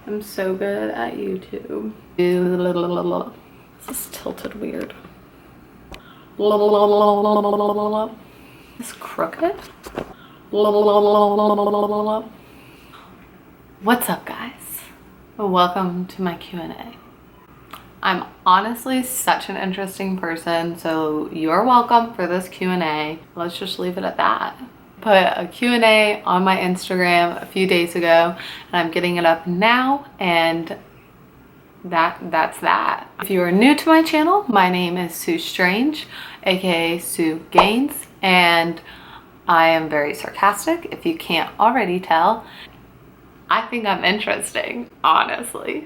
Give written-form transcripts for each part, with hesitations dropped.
I'm so good at YouTube. This is tilted weird. Is crooked? What's up, guys? Welcome to my Q&A. I'm honestly such an interesting person, so you're welcome for this Q&A. Let's just leave it at that. Put a Q&A on my Instagram a few days ago, and I'm getting it up now, and that's that. If you are new to my channel, my name is Sue Strange, aka Sue Gainz, and I am very sarcastic, if you can't already tell. I think I'm interesting, honestly.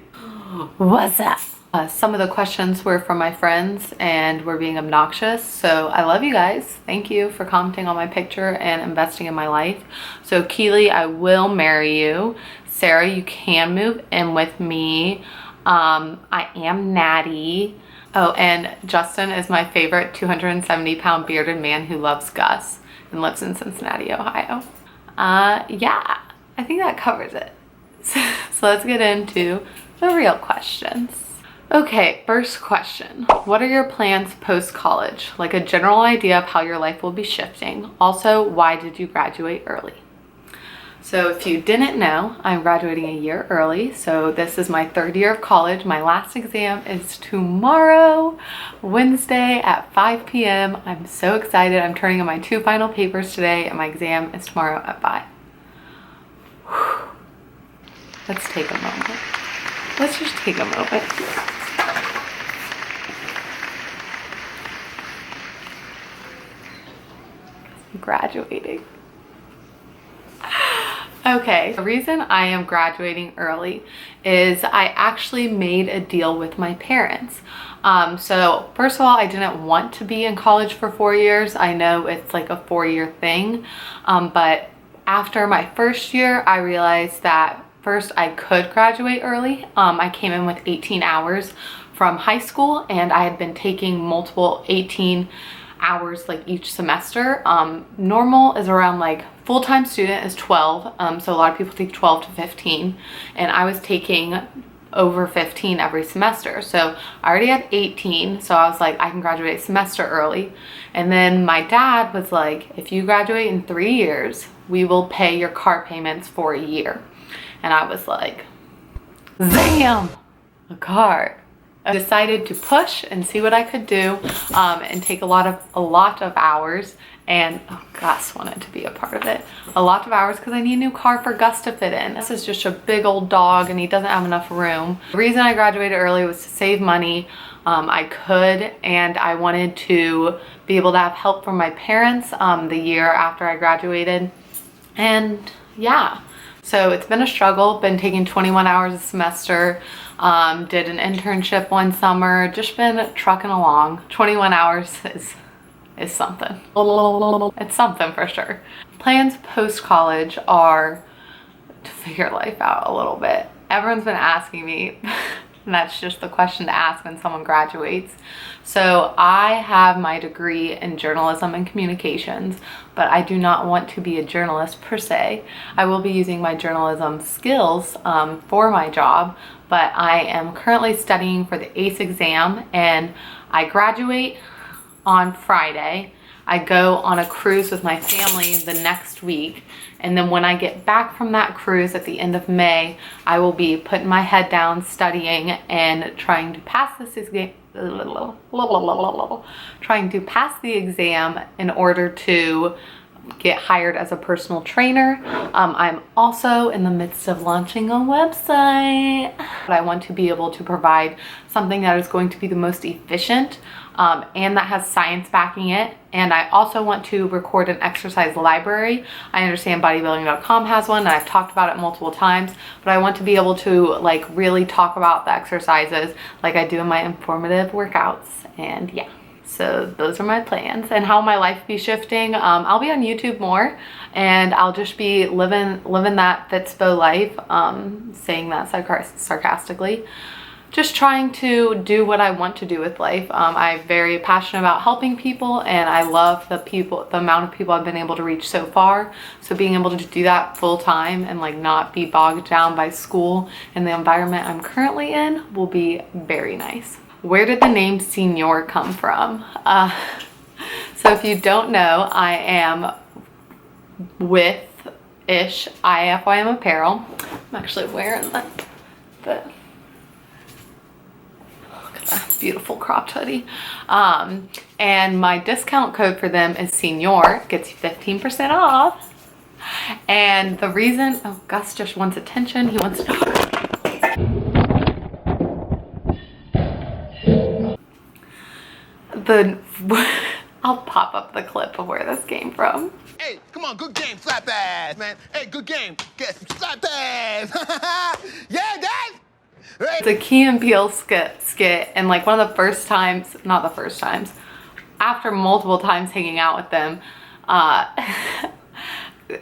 What's up? Some of the questions were from my friends and were being obnoxious, so I love you guys. Thank you for commenting on my picture and investing in my life. So Keely, I will marry you. Sarah, you can move in with me. I am natty. Oh, and Justin is my favorite 270-pound bearded man who loves Gus and lives in Cincinnati, Ohio. Yeah, I think that covers it. So let's get into the real questions. Okay, first question. What are your plans post-college? Like a general idea of how your life will be shifting. Also, why did you graduate early? So if you didn't know, I'm graduating a year early. So this is my third year of college. My last exam is tomorrow, Wednesday at 5 p.m. I'm so excited. I'm turning in my 2 final papers today and my exam is tomorrow at 5. Whew. Let's take a moment. Let's just take a moment. I'm graduating. Okay, the reason I am graduating early is I actually made a deal with my parents. So first of all, I didn't want to be in college for 4 years. I know it's like a 4-year thing, but after my first year, I realized that first I could graduate early. I came in with 18 hours from high school, and I had been taking multiple 18 hours like each semester. Normal is around, like, full-time student is 12, so a lot of people take 12 to 15, and I was taking over 15 every semester. So I already had 18, so I was like, I can graduate a semester early. And then my dad was like, if you graduate in 3 years, we will pay your car payments for a year. And I was like, damn, a car. I decided to push and see what I could do, and take a lot of hours, and Gus wanted to be a part of it. A lot of hours because I need a new car for Gus to fit in. This is just a big old dog and he doesn't have enough room. The reason I graduated early was to save money. I could, and I wanted to be able to have help from my parents the year after I graduated. And yeah, so it's been a struggle. Been taking 21 hours a semester. Did an internship one summer, just been trucking along. 21 hours is something. It's something for sure. Plans post-college are to figure life out a little bit. Everyone's been asking me, and that's just the question to ask when someone graduates. So I have my degree in journalism and communications, but I do not want to be a journalist per se. I will be using my journalism skills for my job, but I am currently studying for the ACE exam, and I graduate on Friday. I go on a cruise with my family the next week, and then when I get back from that cruise at the end of May, I will be putting my head down, studying, and trying to pass this exam. Trying to pass the exam in order to get hired as a personal trainer. I'm also in the midst of launching a website. I want to be able to provide something that is going to be the most efficient, and that has science backing it. And I also want to record an exercise library. I understand bodybuilding.com has one, and I've talked about it multiple times, but I want to be able to like really talk about the exercises like I do in my informative workouts. And yeah, so those are my plans. And how my life be shifting, I'll be on YouTube more, and I'll just be living that Fitspo life, saying that sarcastically. just trying to do what I want to do with life. I'm very passionate about helping people, and I love the amount of people I've been able to reach so far. So being able to do that full time and like not be bogged down by school and the environment I'm currently in will be very nice. Where did the name Senior come from? So if you don't know, I am with IFYM Apparel. I'm actually wearing the beautiful cropped hoodie, and my discount code for them is Senior, gets you 15% off. And the reason, oh, Gus just wants attention, he wants to I'll pop up the clip of where this came from. Hey, come on, good game, slap ass, man. Hey, good game, get slap ass. Yeah, Dad. It's a Key and Peele skit, and like one of the first times, not the first times, after multiple times hanging out with them,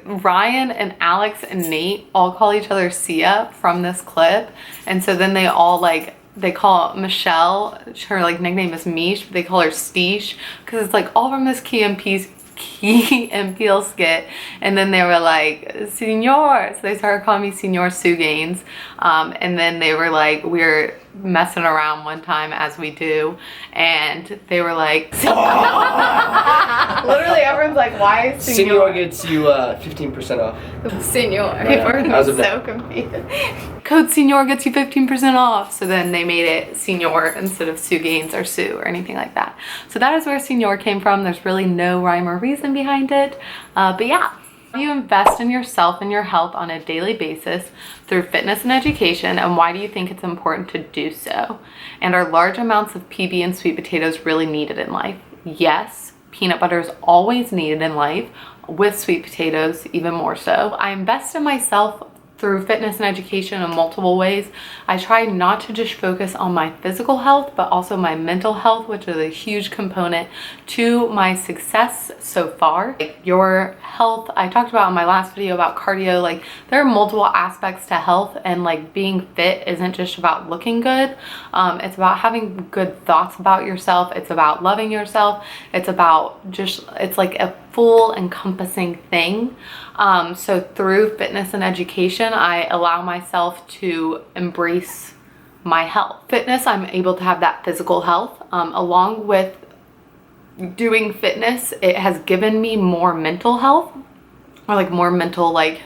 Ryan and Alex and Nate all call each other Sia from this clip. And so then they all like, they call Michelle, her like nickname is Mish, but they call her Steesh, because it's like all from this Key and Peele skit. And then they were like, Senior, so they started calling me Senior Sue Gainz. And then they were like, we were messing around one time as we do, and they were like, literally everyone's like, why is Senior gets you 15% off. Senior. People are so confused. Code Senior gets you 15% off. So then they made it Senior instead of Sue Gainz or Sue or anything like that. So that is where Senior came from. There's really no rhyme or reason behind it. But yeah. You invest in yourself and your health on a daily basis through fitness and education, and why do you think it's important to do so? And are large amounts of PB and sweet potatoes really needed in life? Yes, peanut butter is always needed in life, with sweet potatoes even more so. I invest in myself through fitness and education in multiple ways. I try not to just focus on my physical health, but also my mental health, which is a huge component to my success so far. Like your health, I talked about in my last video about cardio, like there are multiple aspects to health, and like being fit isn't just about looking good. It's about having good thoughts about yourself. It's about loving yourself. It's about just, it's like a full encompassing thing. So through fitness and education, I allow myself to embrace my health. Fitness, I'm able to have that physical health. Along with doing fitness, it has given me more mental health, or like more mental like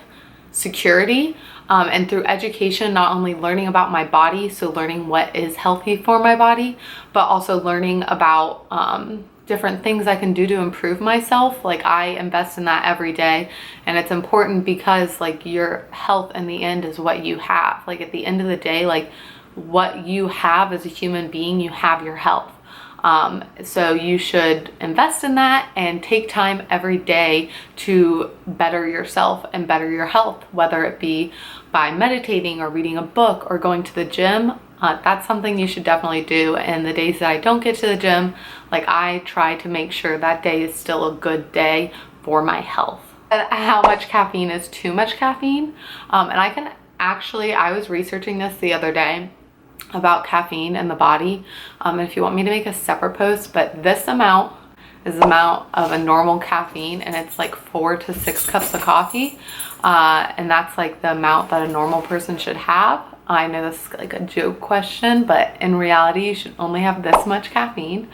security. And through education, not only learning about my body, so learning what is healthy for my body, but also learning about different things I can do to improve myself. Like I invest in that every day, and it's important because like your health in the end is what you have. Like at the end of the day, like what you have as a human being, you have your health. So you should invest in that and take time every day to better yourself and better your health, whether it be by meditating or reading a book or going to the gym. That's something you should definitely do. And the days that I don't get to the gym, like I try to make sure that day is still a good day for my health. How much caffeine is too much caffeine? And I can actually, I was researching this the other day about caffeine in the body. And if you want me to make a separate post, but this amount is the amount of a normal caffeine, and it's like 4 to 6 cups of coffee. And that's like the amount that a normal person should have. I know this is like a joke question, but in reality, you should only have this much caffeine.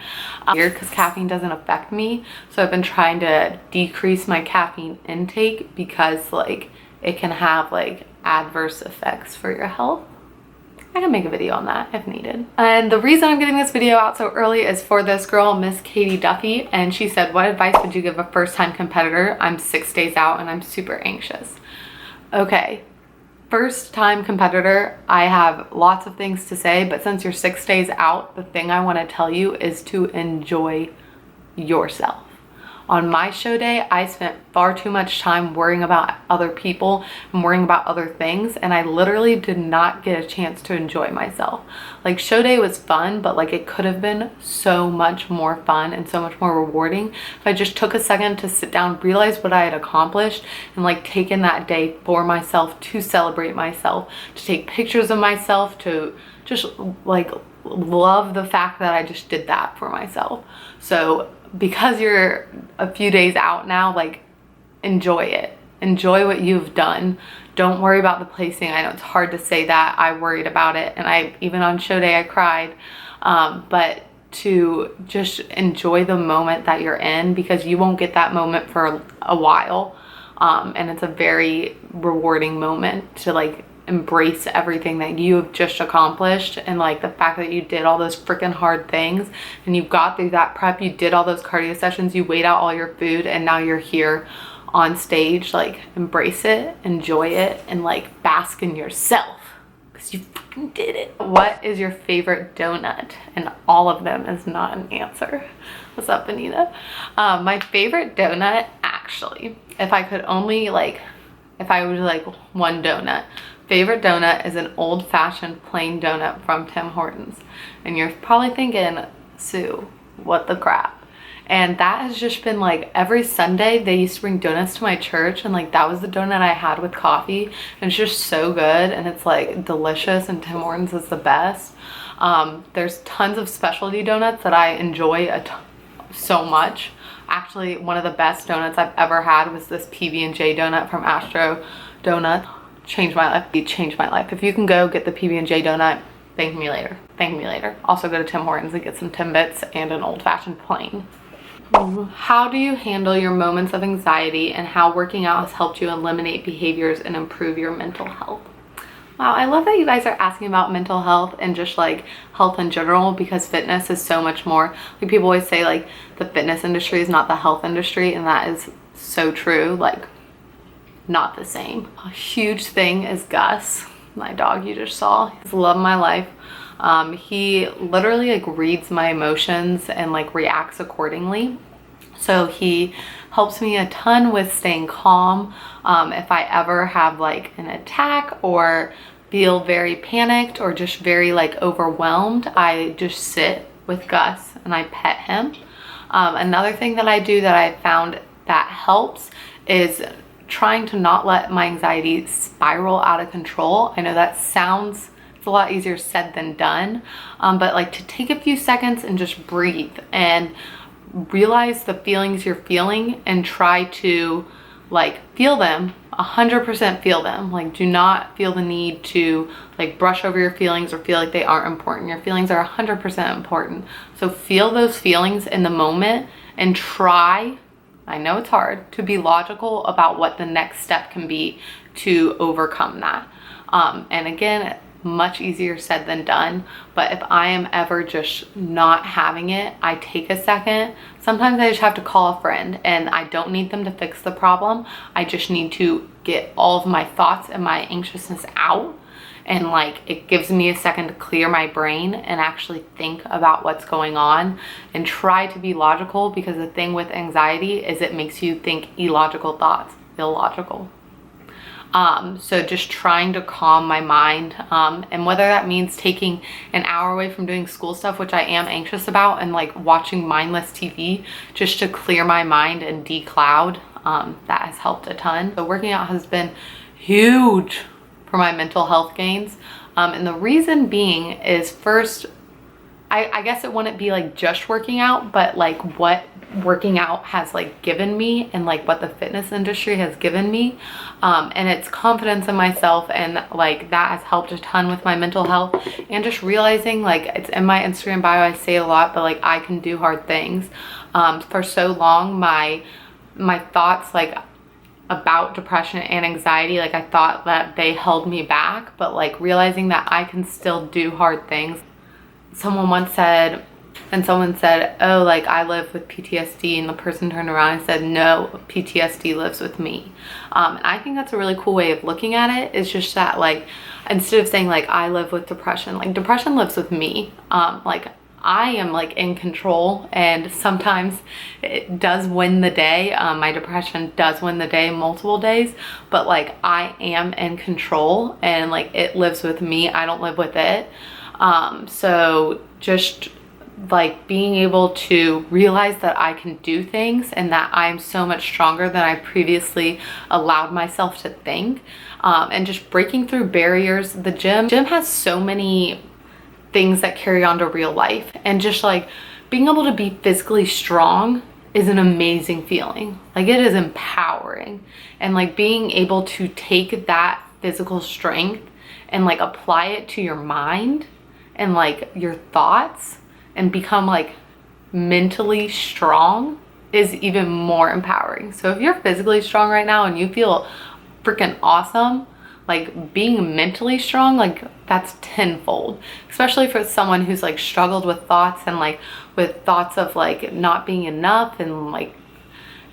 Because caffeine doesn't affect me. So I've been trying to decrease my caffeine intake because like it can have like adverse effects for your health. I can make a video on that if needed. And the reason I'm getting this video out so early is for this girl, Miss Katie Duffy. And she said, what advice would you give a first-time competitor? I'm 6 days out and I'm super anxious. Okay. First time competitor, I have lots of things to say, but since you're 6 days out, the thing I want to tell you is to enjoy yourself. On my show day, I spent far too much time worrying about other people and worrying about other things, and I literally did not get a chance to enjoy myself. Like show day was fun, but like it could have been so much more fun and so much more rewarding if I just took a second to sit down, realize what I had accomplished, and like taken that day for myself, to celebrate myself, to take pictures of myself, to just like love the fact that I just did that for myself. So because you're a few days out now, like enjoy it. Enjoy what you've done. Don't worry about the placing. I know it's hard to say that. I worried about it, and I even on show day I cried. But to just enjoy the moment that you're in, because you won't get that moment for a while. And it's a very rewarding moment to like embrace everything that you have just accomplished, and like the fact that you did all those freaking hard things and you got through that prep, you did all those cardio sessions, you weighed out all your food, and now you're here on stage. Like embrace it, enjoy it, and like bask in yourself because you fucking did it. What is your favorite donut? And all of them is not an answer. What's up, Anita? My favorite donut, actually, if I could only like, if I was like one donut, favorite donut is an old-fashioned plain donut from Tim Hortons. And you're probably thinking, Sue, what the crap? And that has just been like every Sunday they used to bring donuts to my church, and like that was the donut I had with coffee, and it's just so good, and it's like delicious, and Tim Hortons is the best. There's tons of specialty donuts that I enjoy so much. Actually, one of the best donuts I've ever had was this PB&J donut from Astro Donut. Changed my life. It changed my life. If you can go get the PB&J donut, thank me later. Thank me later. Also go to Tim Hortons and get some Timbits and an old-fashioned plain. How do you handle your moments of anxiety, and how working out has helped you eliminate behaviors and improve your mental health? Wow, I love that you guys are asking about mental health and just like health in general, because fitness is so much more. Like people always say like the fitness industry is not the health industry, and that is so true. Like not the same. A huge thing is Gus, my dog you just saw. He's the love of my life. He literally like reads my emotions and like reacts accordingly. So he helps me a ton with staying calm. If I ever have like an attack or feel very panicked or just very like overwhelmed, I just sit with Gus and I pet him. Another thing that I do that I found that helps is trying to not let my anxiety spiral out of control. I know that sounds, it's a lot easier said than done, but like to take a few seconds and just breathe and realize the feelings you're feeling and try to like feel them 100%. Feel them. Like do not feel the need to like brush over your feelings or feel like they aren't important. Your feelings are 100% important. So feel those feelings in the moment and try, I know it's hard, to be logical about what the next step can be to overcome that. And again, much easier said than done, but if I am ever just not having it, I take a second. Sometimes I just have to call a friend, and I don't need them to fix the problem. I just need to get all of my thoughts and my anxiousness out, and like it gives me a second to clear my brain and actually think about what's going on and try to be logical, because the thing with anxiety is it makes you think illogical thoughts, illogical. So just trying to calm my mind, and whether that means taking an hour away from doing school stuff, which I am anxious about, and like watching mindless TV just to clear my mind and decloud, that has helped a ton. So working out has been huge for my mental health gains. And the reason being is, first, I guess it wouldn't be like just working out, but like what working out has like given me, and like what the fitness industry has given me, and it's confidence in myself, and like that has helped a ton with my mental health. And just realizing, like it's in my Instagram bio, I say it a lot, but like I can do hard things. For so long my thoughts like about depression and anxiety, like I thought that they held me back, but like realizing that I can still do hard things. Someone once said, oh, like I live with PTSD, and the person turned around and said, no, PTSD lives with me. And I think that's a really cool way of looking at it. It's just that like instead of saying like I live with depression, like depression lives with me. Like I am like in control, and sometimes it does win the day. My depression does win the day multiple days, but like I am in control, and like it lives with me. I don't live with it. So just like being able to realize that I can do things, and that I'm so much stronger than I previously allowed myself to think, and just breaking through barriers. The gym has so many things that carry on to real life. And just like being able to be physically strong is an amazing feeling. Like it is empowering. And like being able to take that physical strength and like apply it to your mind and like your thoughts and become like mentally strong is even more empowering. So if you're physically strong right now and you feel freaking awesome, like being mentally strong, like that's tenfold, especially for someone who's like struggled with thoughts and like with thoughts of like not being enough, and like,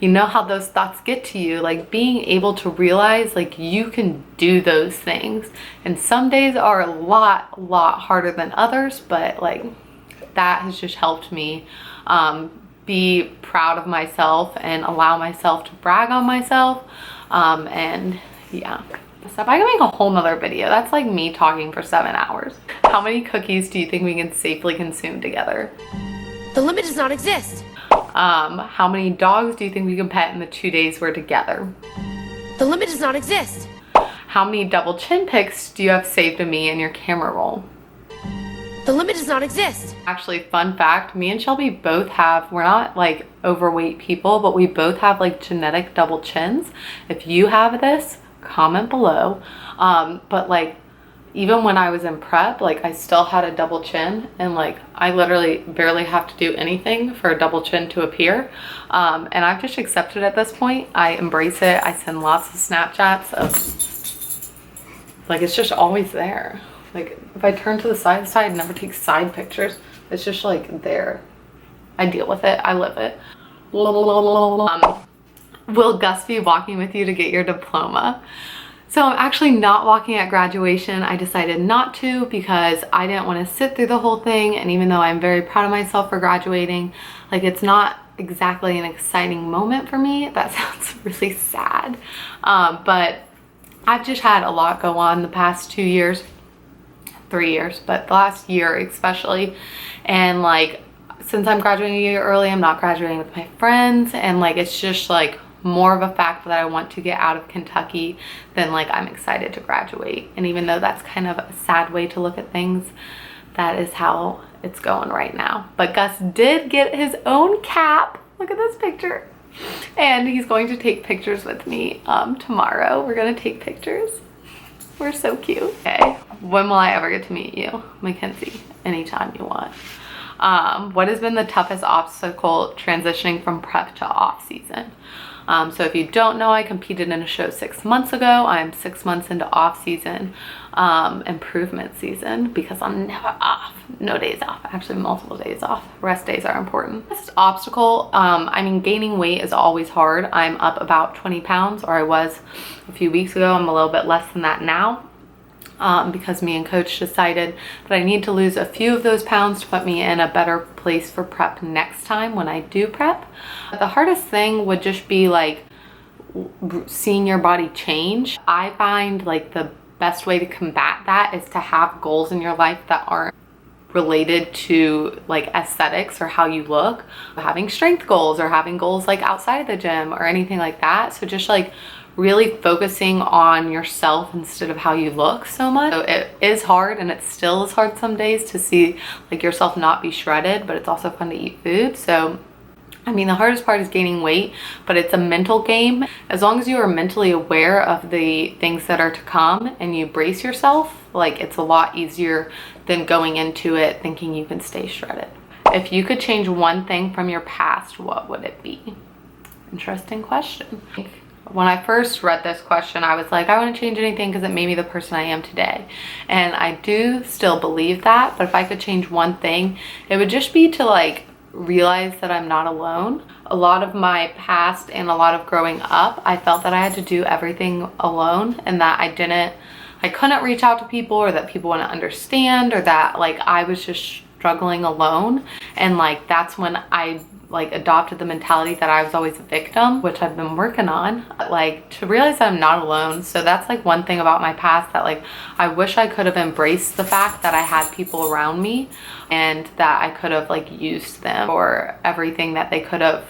you know how those thoughts get to you. Like being able to realize like you can do those things, and some days are a lot harder than others, but like that has just helped me be proud of myself and allow myself to brag on myself. And yeah, stuff. I can make a whole nother video. That's like me talking for 7 hours. How many cookies do you think we can safely consume together? The limit does not exist. How many dogs do you think we can pet in the 2 days we're together? The limit does not exist. How many double chin pics do you have saved of me in your camera roll? The limit does not exist. Actually, fun fact, me and Shelby both have, we're not like overweight people, but we both have like genetic double chins. If you have this, comment below. But like even when I was in prep, like I still had a double chin, and like I literally barely have to do anything for a double chin to appear. And I've just accepted at this point. I embrace it. I send lots of Snapchats of like, it's just always there. Like if I turn to the side, never take side pictures. It's just like there. I deal with it. I live it. Will Gus be walking with you to get your diploma? So I'm actually not walking at graduation. I decided not to because I didn't want to sit through the whole thing. And even though I'm very proud of myself for graduating, like it's not exactly an exciting moment for me. That sounds really sad. But I've just had a lot go on the past 2 years, 3 years, but the last year especially. And like, since I'm graduating a year early, I'm not graduating with my friends. And like, it's just like more of a fact that I want to get out of Kentucky than like I'm excited to graduate. And even though that's kind of a sad way to look at things, that is how it's going right now. But Gus did get his own cap. Look at this picture. And he's going to take pictures with me tomorrow. We're gonna take pictures. We're so cute. Okay, when will I ever get to meet you? Mackenzie, anytime you want. What has been the toughest obstacle transitioning from prep to off season? So if you don't know, I competed in a show 6 months ago. I'm 6 months into off season, improvement season, because I'm never off. No days off, actually multiple days off. Rest days are important. This obstacle, I mean, gaining weight is always hard. I'm up about 20 pounds, or I was a few weeks ago. I'm a little bit less than that now. Because me and coach decided that I need to lose a few of those pounds to put me in a better place for prep next time when I do prep. The hardest thing would just be like seeing your body change. I find like the best way to combat that is to have goals in your life that aren't related to like aesthetics or how you look. Having strength goals or having goals like outside of the gym or anything like that. So just like really focusing on yourself instead of how you look so much. So it is hard, and it still is hard some days to see like yourself not be shredded, but it's also fun to eat food. So I mean, the hardest part is gaining weight, but it's a mental game. As long as you are mentally aware of the things that are to come and you brace yourself, like it's a lot easier than going into it thinking you can stay shredded. If you could change one thing from your past, what would it be? Interesting question. When I first read this question, I was like, I wouldn't change anything because it made me the person I am today. And I do still believe that, but if I could change one thing, it would just be to like realize that I'm not alone. A lot of my past and a lot of growing up, I felt that I had to do everything alone, and that I couldn't reach out to people, or that people wouldn't understand, or that like I was just struggling alone. And like that's when I like adopted the mentality that I was always a victim, which I've been working on, like to realize that I'm not alone. So that's like one thing about my past that like I wish I could have embraced the fact that I had people around me, and that I could have like used them for everything that they could have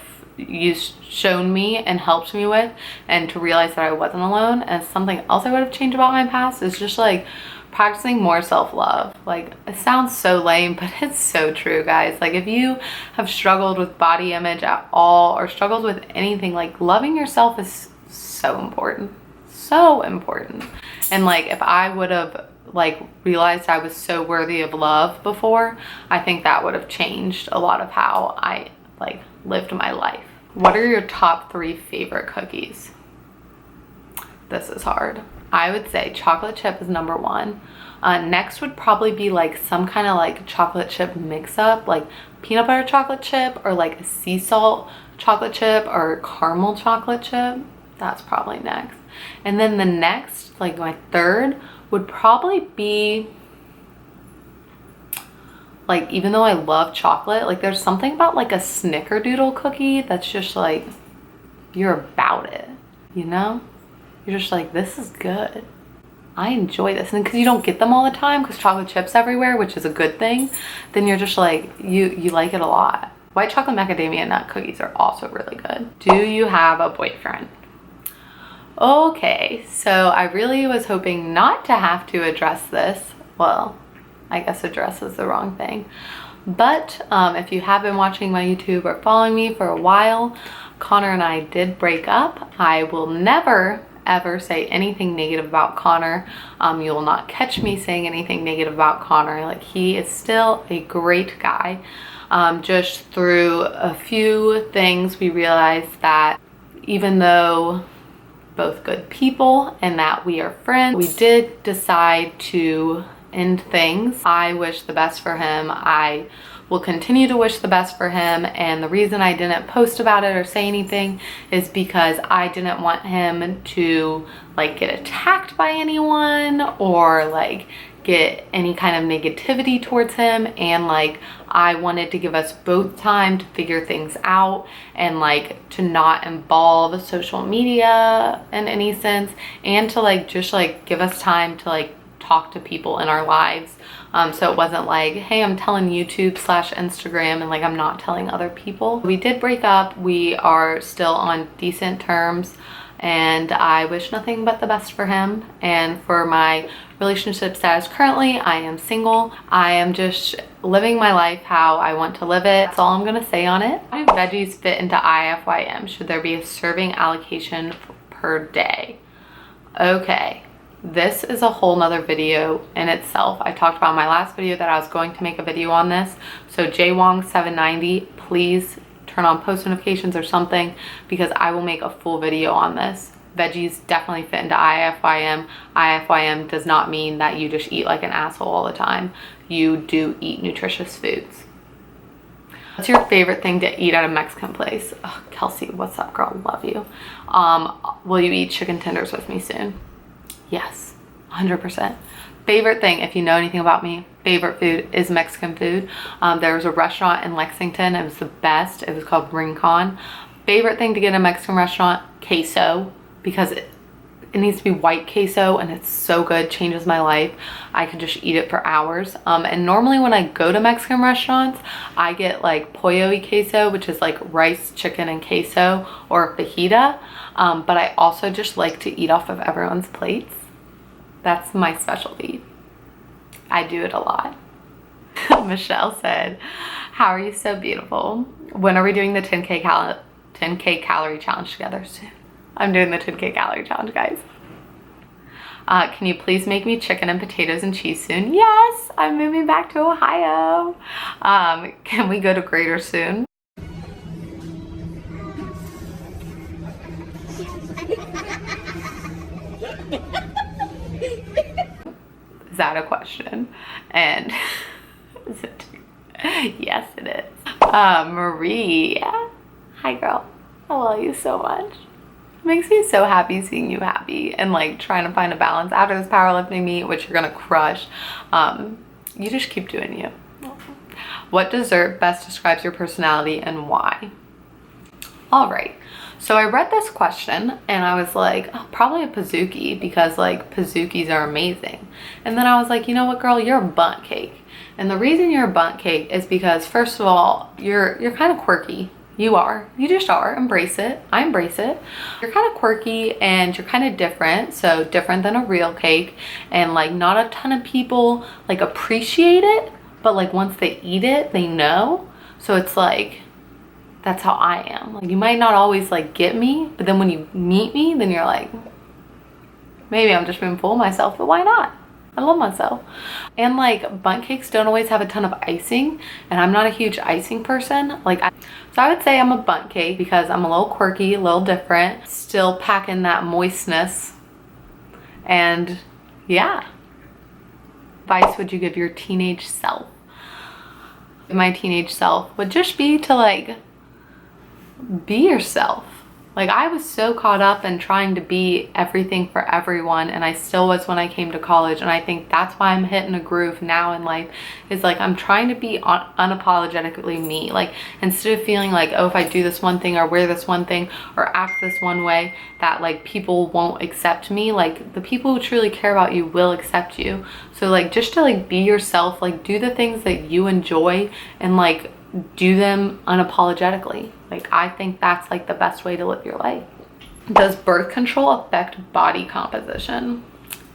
shown me and helped me with, and to realize that I wasn't alone. And something else I would have changed about my past is just like practicing more self-love. Like, it sounds so lame, but it's so true, guys. Like, if you have struggled with body image at all or struggled with anything, like, loving yourself is so important. So important. And like, if I would have like realized I was so worthy of love before, I think that would have changed a lot of how I like lived my life. What are your top 3 favorite cookies? This is hard. I would say chocolate chip is number 1. Next would probably be like some kind of like chocolate chip mix up, like peanut butter chocolate chip or like a sea salt chocolate chip or caramel chocolate chip. That's probably next. And then the next, like my third, would probably be like, even though I love chocolate, like there's something about like a snickerdoodle cookie that's just like, you're about it, you know? You're just like, this is good. I enjoy this. And because you don't get them all the time because chocolate chips everywhere, which is a good thing, then you're just like, you like it a lot. White chocolate macadamia nut cookies are also really good. Do you have a boyfriend? Okay, so I really was hoping not to have to address this. Well, I guess address is the wrong thing. But if you have been watching my YouTube or following me for a while, Connor and I did break up. I will never ever say anything negative about Connor. You will not catch me saying anything negative about Connor. Like, he is still a great guy. Just through a few things, we realized that even though both good people and that we are friends, we did decide to end things. I wish the best for him. I will continue to wish the best for him, and the reason I didn't post about it or say anything is because I didn't want him to like get attacked by anyone or like get any kind of negativity towards him, and like I wanted to give us both time to figure things out and like to not involve social media in any sense, and to like just like give us time to like talk to people in our lives. So it wasn't like, hey, I'm telling YouTube / Instagram and like I'm not telling other people. We did break up. We are still on decent terms, and I wish nothing but the best for him. And for my relationship status currently, I am single. I am just living my life how I want to live it. That's all I'm gonna say on it. How do veggies fit into IFYM? Should there be a serving allocation per day? Okay. This is a whole nother video in itself. I talked about in my last video that I was going to make a video on this. So JWong790, please turn on post notifications or something, because I will make a full video on this. Veggies definitely fit into IFYM. IFYM does not mean that you just eat like an asshole all the time. You do eat nutritious foods. What's your favorite thing to eat at a Mexican place? Oh, Kelsey, what's up, girl? Love you. Will you eat chicken tenders with me soon? Yes, 100%. Favorite thing, if you know anything about me, favorite food is Mexican food. There was a restaurant in Lexington. It was the best. It was called Rincon. Favorite thing to get in a Mexican restaurant, queso, because it needs to be white queso and it's so good, changes my life. I could just eat it for hours. And normally when I go to Mexican restaurants, I get like pollo y queso, which is like rice, chicken, and queso, or fajita. But I also just like to eat off of everyone's plates. That's my specialty. I do it a lot. Michelle said, how are you so beautiful? When are we doing the 10K calorie challenge together? Soon. I'm doing the 10K calorie challenge, guys. Can you please make me chicken and potatoes and cheese soon? Yes, I'm moving back to Ohio. Can we go to Greater soon? Is that a question? And is it? Yes, it is. Marie, hi girl. I love you so much. It makes me so happy seeing you happy and like trying to find a balance after this powerlifting meet, which you're gonna crush. You just keep doing you. What dessert best describes your personality and why? All right. So I read this question and I was like, oh, probably a Pizookie, because like Pizookies are amazing. And then I was like, you know what, girl, you're a bundt cake. And the reason you're a bundt cake is because, first of all, you're kind of quirky. You are. You just are. Embrace it. I embrace it. You're kind of quirky and you're kind of different. So different than a real cake. And like not a ton of people like appreciate it. But like once they eat it, they know. So it's like, that's how I am. Like you might not always like get me. But then when you meet me, then you're like, maybe I'm just being full of myself. But why not? I love myself. And like bundt cakes don't always have a ton of icing, and I'm not a huge icing person. So I would say I'm a bundt cake because I'm a little quirky, a little different, still packing that moistness. And yeah. Advice would you give your teenage self? My teenage self would just be to like be yourself. Like I was so caught up in trying to be everything for everyone, and I still was when I came to college, and I think that's why I'm hitting a groove now in life, is like I'm trying to be unapologetically me. Like instead of feeling like, oh, if I do this one thing or wear this one thing or act this one way, that like people won't accept me. Like the people who truly care about you will accept you. So like just to like be yourself, like do the things that you enjoy and like do them unapologetically. Like I think that's like the best way to live your life. Does birth control affect body composition?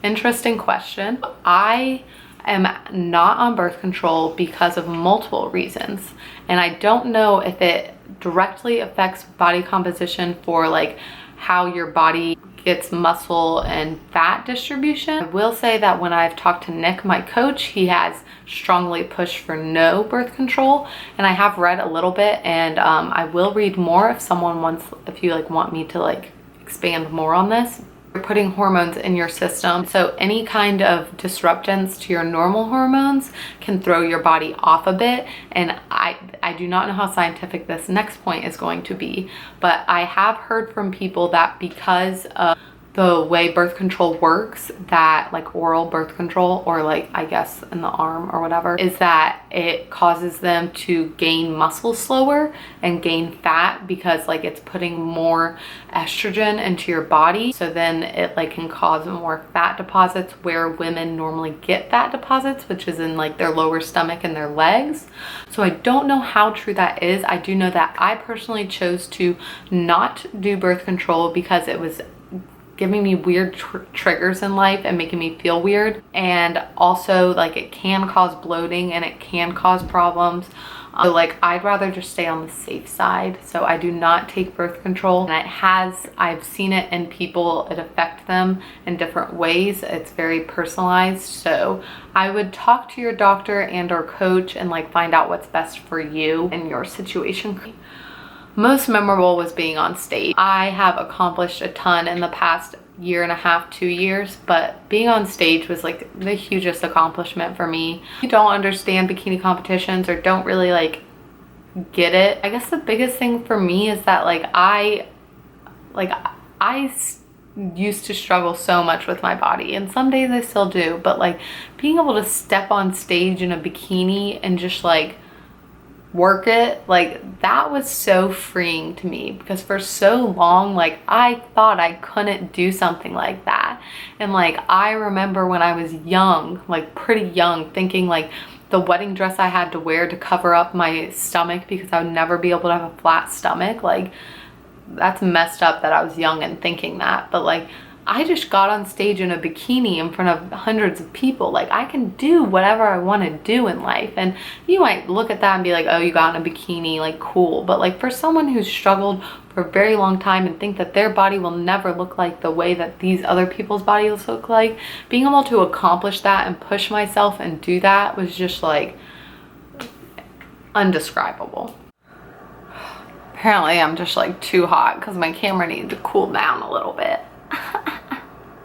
Interesting question. I am not on birth control because of multiple reasons, and I don't know if it directly affects body composition for like how your body gets muscle and fat distribution. I will say that when I've talked to Nick, my coach, he has strongly pushed for no birth control, and I have read a little bit, and I will read more if you like want me to like expand more on this. You're putting hormones in your system, so any kind of disruptions to your normal hormones can throw your body off a bit. And I do not know how scientific this next point is going to be, but I have heard from people that because of the way birth control works, that like oral birth control, or like I guess in the arm or whatever, is that it causes them to gain muscle slower and gain fat because like it's putting more estrogen into your body. So then it like can cause more fat deposits where women normally get fat deposits, which is in like their lower stomach and their legs. So I don't know how true that is. I do know that I personally chose to not do birth control because it was giving me weird triggers in life and making me feel weird, and also like it can cause bloating and it can cause problems. So like I'd rather just stay on the safe side. So I do not take birth control, and I've seen it in people, it affects them in different ways. It's very personalized. So I would talk to your doctor and or coach and like find out what's best for you and your situation. Most memorable was being on stage. I have accomplished a ton in the past year and a half, 2 years, but being on stage was like the hugest accomplishment for me. If you don't understand bikini competitions or don't really like get it, I guess the biggest thing for me is that I used to struggle so much with my body, and some days I still do, but like being able to step on stage in a bikini and just like work it, like that was so freeing to me, because for so long like I thought I couldn't do something like that. And like I remember when I was young, like pretty young, thinking like the wedding dress I had to wear to cover up my stomach because I would never be able to have a flat stomach, like that's messed up that I was young and thinking that. But like I just got on stage in a bikini in front of hundreds of people. Like I can do whatever I want to do in life. And you might look at that and be like, oh, you got in a bikini, like cool. But like for someone who's struggled for a very long time and think that their body will never look like the way that these other people's bodies look like, being able to accomplish that and push myself and do that was just like undescribable. Apparently I'm just like too hot because my camera needs to cool down a little bit.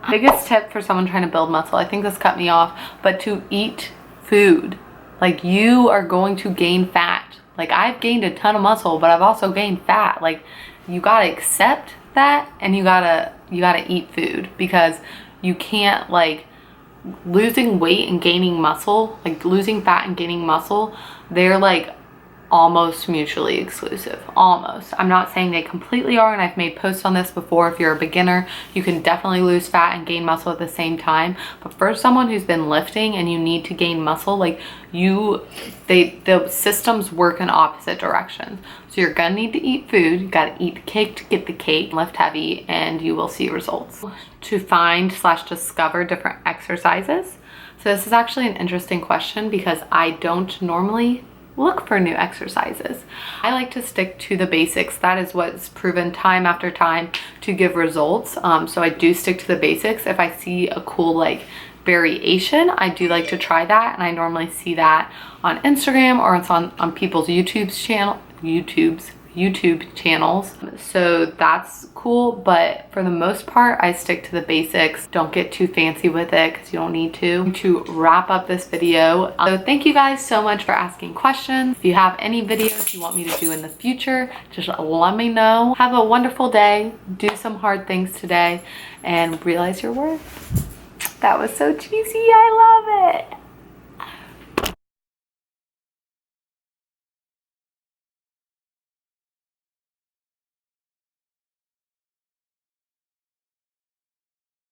Biggest tip for someone trying to build muscle, I think this cut me off, but to eat food. Like you are going to gain fat. Like I've gained a ton of muscle, but I've also gained fat. Like you gotta accept that, and you gotta eat food, because you can't like losing weight and gaining muscle, like losing fat and gaining muscle, they're like almost mutually exclusive, almost. I'm not saying they completely are, and I've made posts on this before. If you're a beginner, you can definitely lose fat and gain muscle at the same time. But for someone who's been lifting and you need to gain muscle, like the systems work in opposite directions. So you're gonna need to eat food, you gotta eat the cake to get the cake, lift heavy, and you will see results. To find / discover different exercises. So this is actually an interesting question because I don't normally look for new exercises. I like to stick to the basics. That is what's proven time after time to give results. So I do stick to the basics. If I see a cool like variation, I do like to try that, and I normally see that on Instagram or it's on people's YouTube channels. So that's cool, but for the most part, I stick to the basics. Don't get too fancy with it because you don't need to. To wrap up this video, so thank you guys so much for asking questions. If you have any videos you want me to do in the future, just let me know. Have a wonderful day. Do some hard things today and realize your worth. That was so cheesy. I love it.